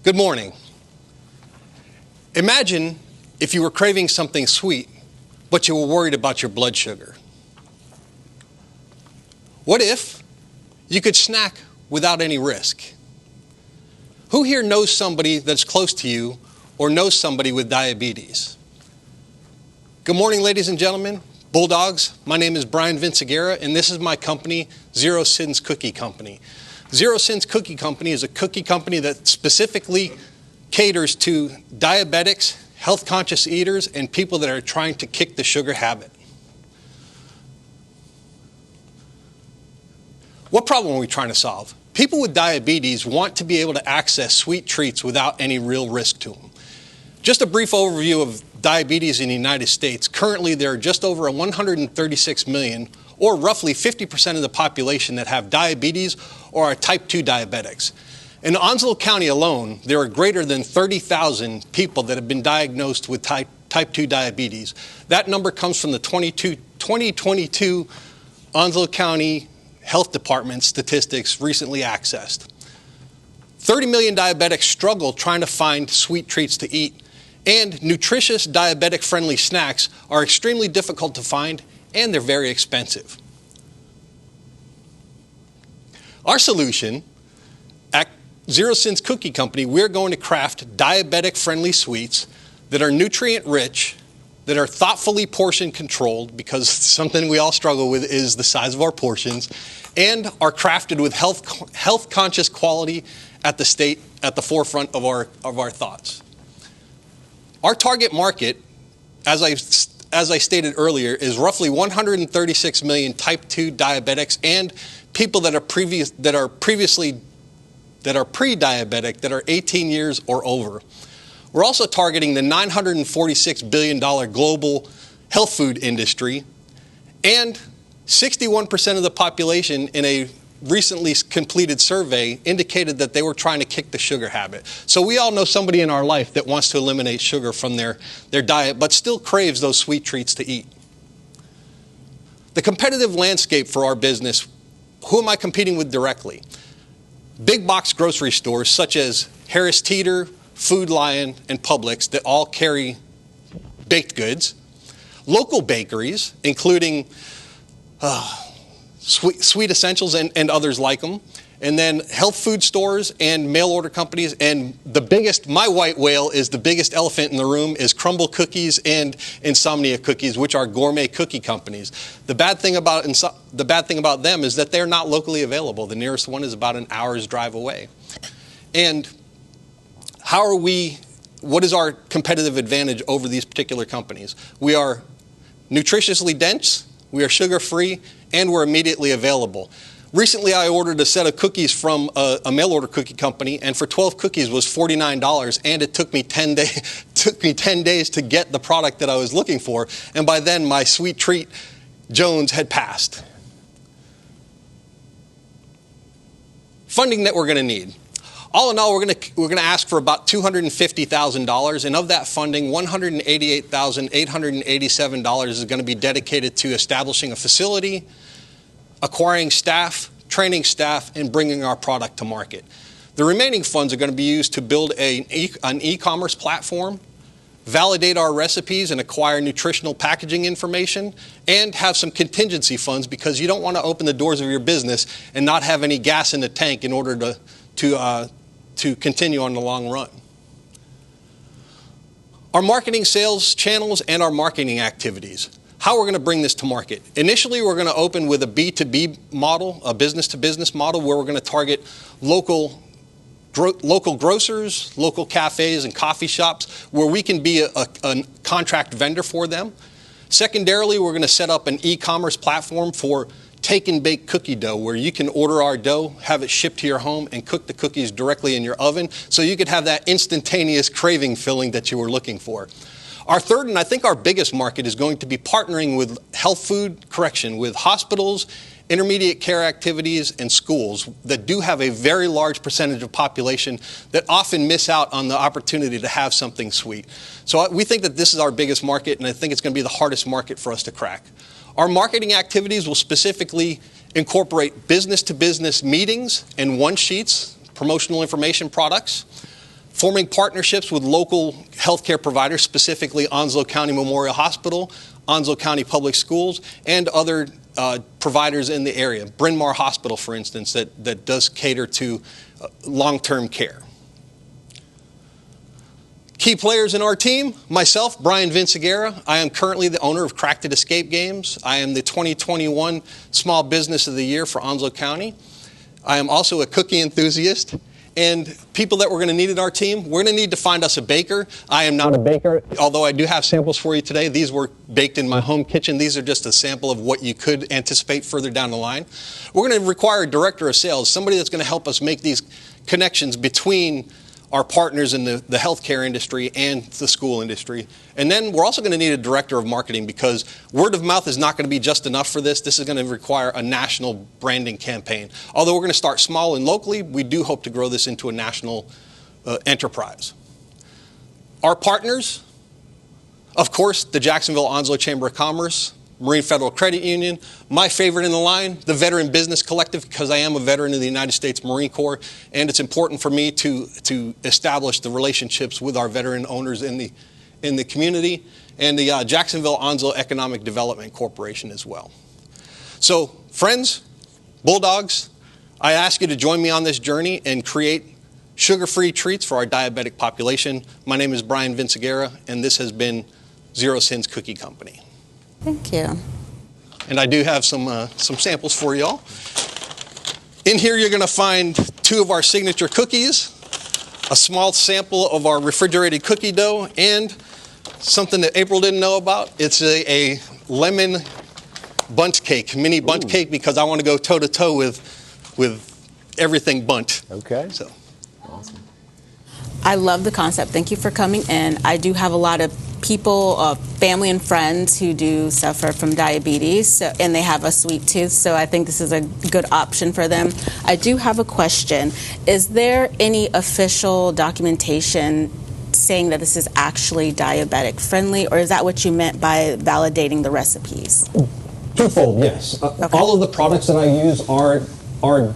Good morning. Imagine if you were craving something sweet, but you were worried about your blood sugar. What if you could snack without any risk? Who here knows somebody that's close to you or knows somebody with diabetes? Good morning, ladies and gentlemen, Bulldogs. My name is Brian Vinciguerra, and this is my company, Zero Sins Cookie Company. Zero Sins Cookie Company is a cookie company that specifically caters to diabetics, health-conscious eaters, and people that are trying to kick the sugar habit. What problem are we trying to solve? People with diabetes want to be able to access sweet treats without any real risk to them. Just a brief overview of diabetes in the United States. Currently, there are just over 136 million, or roughly 50% of the population that have diabetes or are type 2 diabetics. In Onslow County alone, there are greater than 30,000 people that have been diagnosed with type 2 diabetes. That number comes from the 2022 Onslow County Health Department statistics recently accessed. 30 million diabetics struggle trying to find sweet treats to eat, and nutritious diabetic-friendly snacks are extremely difficult to find, and they're very expensive. Our solution at Zero Sins Cookie Company, we're going to craft diabetic-friendly sweets that are nutrient-rich, that are thoughtfully portion-controlled, because something we all struggle with is the size of our portions, and are crafted with health-conscious quality at the forefront of our thoughts. Our target market, as I stated earlier, is roughly 136 million type 2 diabetics and people that are pre-diabetic, that are 18 years or over. We're also targeting the $946 billion global health food industry, and 61% of the population in a recently completed survey indicated that they were trying to kick the sugar habit. So we all know somebody in our life that wants to eliminate sugar from their diet, but still craves those sweet treats to eat. The competitive landscape for our business, who am I competing with directly? Big box grocery stores such as Harris Teeter, Food Lion, and Publix that all carry baked goods. Local bakeries, including Sweet Essentials and others like them. And then health food stores and mail order companies. And the biggest, my white whale is the biggest elephant in the room, is Crumble Cookies and Insomnia Cookies, which are gourmet cookie companies. The bad thing about them is that they're not locally available. The nearest one is about an hour's drive away. And what is our competitive advantage over these particular companies? We are nutritiously dense, we are sugar-free, and we're immediately available. Recently, I ordered a set of cookies from a mail-order cookie company, and for 12 cookies was $49, and it took me 10 days to get the product that I was looking for, and by then my sweet treat Jones had passed. Funding that we're going to need. All in all, we're going to ask for about $250,000, and of that funding, $188,887 is going to be dedicated to establishing a facility, acquiring staff, training staff, and bringing our product to market. The remaining funds are going to be used to build an e-commerce platform, validate our recipes and acquire nutritional packaging information, and have some contingency funds, because you don't want to open the doors of your business and not have any gas in the tank in order to continue on the long run. Our marketing sales channels and our marketing activities. How we're going to bring this to market. Initially, we're going to open with a B2B model, a business-to-business model, where we're going to target local grocers, local cafes, and coffee shops, where we can be a contract vendor for them. Secondarily, we're going to set up an e-commerce platform for take and bake cookie dough, where you can order our dough, have it shipped to your home, and cook the cookies directly in your oven, so you could have that instantaneous craving filling that you were looking for. Our third, and I think our biggest market, is going to be partnering with with hospitals, intermediate care activities, and schools that do have a very large percentage of population that often miss out on the opportunity to have something sweet. So we think that this is our biggest market, and I think it's going to be the hardest market for us to crack. Our marketing activities will specifically incorporate business-to-business meetings and one-sheets, promotional information products, forming partnerships with local healthcare providers, specifically Onslow County Memorial Hospital, Onslow County Public Schools, and other providers in the area. Bryn Mawr Hospital, for instance, that does cater to long-term care. Key players in our team: myself, Brian Vinciguerra. I am currently the owner of Cracked It Escape Games. I am the 2021 Small Business of the Year for Onslow County. I am also a cookie enthusiast. And people that we're going to need in our team, we're going to need to find us a baker. I am not a baker, although I do have samples for you today. These were baked in my home kitchen. These are just a sample of what you could anticipate further down the line. We're going to require a director of sales, somebody that's going to help us make these connections between our partners in the healthcare industry and the school industry. And then we're also going to need a director of marketing, because word of mouth is not going to be just enough for this. This is going to require a national branding campaign. Although we're going to start small and locally, we do hope to grow this into a national enterprise. Our partners, of course, the Jacksonville-Onslow Chamber of Commerce, Marine Federal Credit Union. My favorite in the line, the Veteran Business Collective, because I am a veteran of the United States Marine Corps, and it's important for me to establish the relationships with our veteran owners in the community, and the Jacksonville-Onslow Economic Development Corporation as well. So, friends, Bulldogs, I ask you to join me on this journey and create sugar-free treats for our diabetic population. My name is Brian Vinciguerra, and this has been Zero Sins Cookie Company. Thank you. And I do have some samples for y'all. In here you're going to find 2 of our signature cookies, a small sample of our refrigerated cookie dough, and something that April didn't know about. It's a lemon bundt cake, mini bundt cake, because I want to go toe-to-toe with everything bundt. Okay. So. Awesome. I love the concept. Thank you for coming in. I do have a lot of people, family and friends who do suffer from diabetes, and they have a sweet tooth, so I think this is a good option for them. I do have a question. Is there any official documentation saying that this is actually diabetic friendly, or is that what you meant by validating the recipes? Twofold, yes. Okay. All of the products that I use are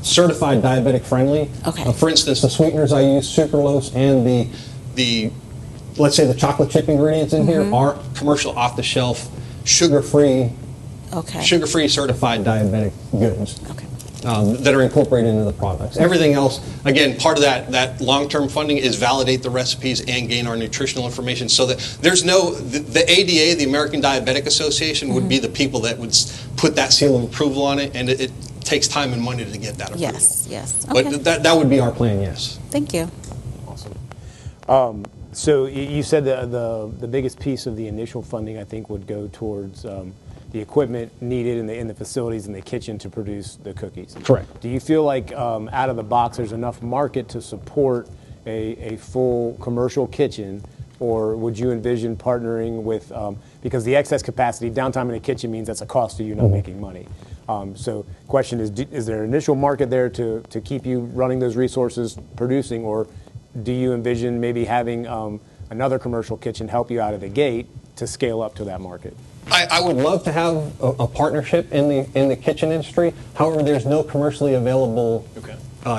certified diabetic friendly. Okay. For instance, the sweeteners I use, sucralose, and the let's say the chocolate chip ingredients in here are commercial off-the-shelf, sugar-free certified diabetic goods. Okay. That are incorporated into the products. Everything else, again, part of that long-term funding is validate the recipes and gain our nutritional information, so that there's the ADA, the American Diabetic Association, would be the people that would put that seal of approval on it, and it takes time and money to get that approval. Yes. Okay. But that would be our plan, yes. Thank you. Awesome. So you said the biggest piece of the initial funding, I think, would go towards the equipment needed in the facilities in the kitchen to produce the cookies. Correct. Do you feel like out of the box there's enough market to support a full commercial kitchen, or would you envision partnering with, because the excess capacity, downtime in the kitchen means that's a cost to you not making money. So question is there an initial market there to keep you running those resources, producing, or do you envision maybe having another commercial kitchen help you out of the gate to scale up to that market? I would love to have a partnership in the kitchen industry. However, there's no commercially available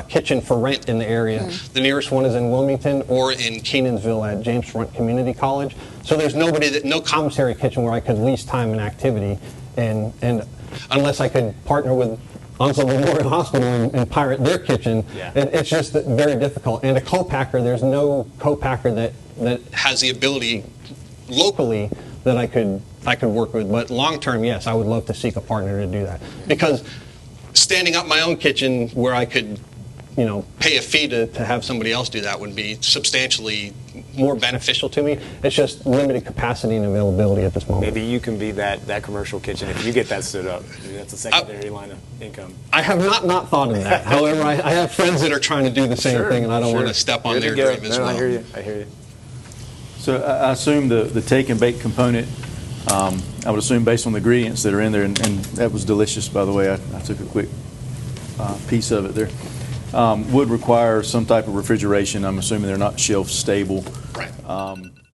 kitchen for rent in the area. The nearest one is in Wilmington or in Kenansville at James Front Community College. So there's no commissary kitchen where I could lease time and activity, and unless I could partner with Onslow Memorial Hospital and pirate their kitchen, it's just very difficult. And a co-packer, there's no co-packer that has the ability locally that I could work with. But long term, yes, I would love to seek a partner to do that, because standing up my own kitchen where I could, pay a fee to have somebody else do that would be substantially more beneficial to me. It's just limited capacity and availability at this moment. Maybe you can be that commercial kitchen if you get that stood up. That's a secondary line of income. I have not thought of that. However, I have friends that are trying to do the same thing, and I don't want to step on their dream as well. I hear you. So I assume the take and bake component, I would assume based on the ingredients that are in there, and that was delicious, by the way. I took a quick piece of it there. Would require some type of refrigeration. I'm assuming they're not shelf stable. Right.